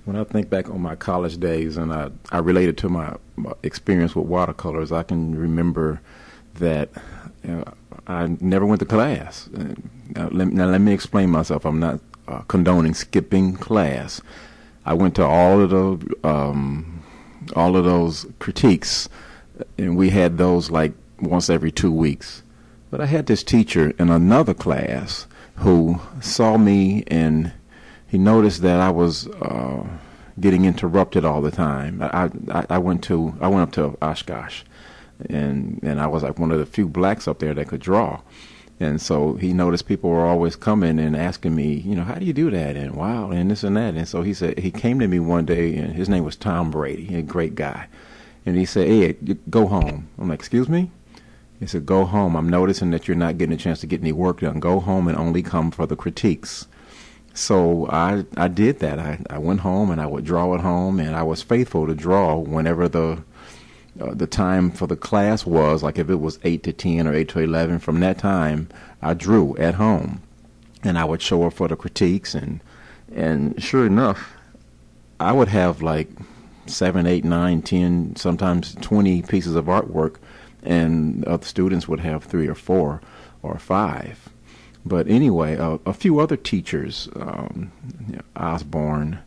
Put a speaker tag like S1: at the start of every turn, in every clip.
S1: When I think back on my college days and I relate it to my experience with watercolors, I can remember that I never went to class. Now, let me explain myself. I'm not condoning skipping class. I went to all of those critiques, and we had those like once every 2 weeks. But I had this teacher in another class who saw me, and he noticed that I was getting interrupted all the time. I went up to Oshkosh, and I was like one of the few blacks up there that could draw. And so he noticed people were always coming and asking me, how do you do that? And wow, and this and that. And so he came to me one day, and his name was Tom Brady, a great guy. And he said, "Hey, go home." I'm like, "Excuse me?" He said, "Go home. I'm noticing that you're not getting a chance to get any work done. Go home and only come for the critiques." So I did that. I went home and I would draw at home, and I was faithful to draw whenever the time for the class was, like if it was 8 to 10 or 8 to 11. From that time, I drew at home, and I would show up for the critiques, and sure enough, I would have like 7, 8, 9, 10, sometimes 20 pieces of artwork, and other students would have 3 or 4 or 5. But anyway, a few other teachers, Osborne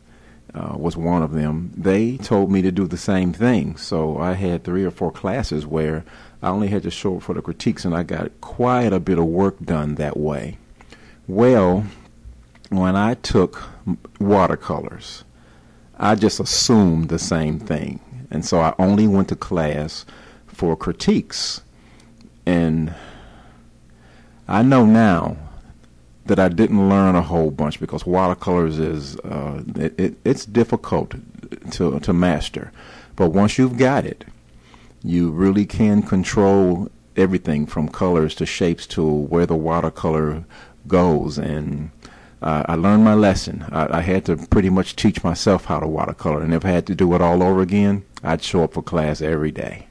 S1: was one of them, they told me to do the same thing. So I had 3 or 4 classes where I only had to show up for the critiques, and I got quite a bit of work done that way. Well, when I took watercolors, I just assumed the same thing. And so I only went to class for critiques. And I know now that I didn't learn a whole bunch, because watercolors is it's difficult to master. But once you've got it, you really can control everything from colors to shapes to where the watercolor goes. And I learned my lesson. I had to pretty much teach myself how to watercolor, and if I had to do it all over again, I'd show up for class every day.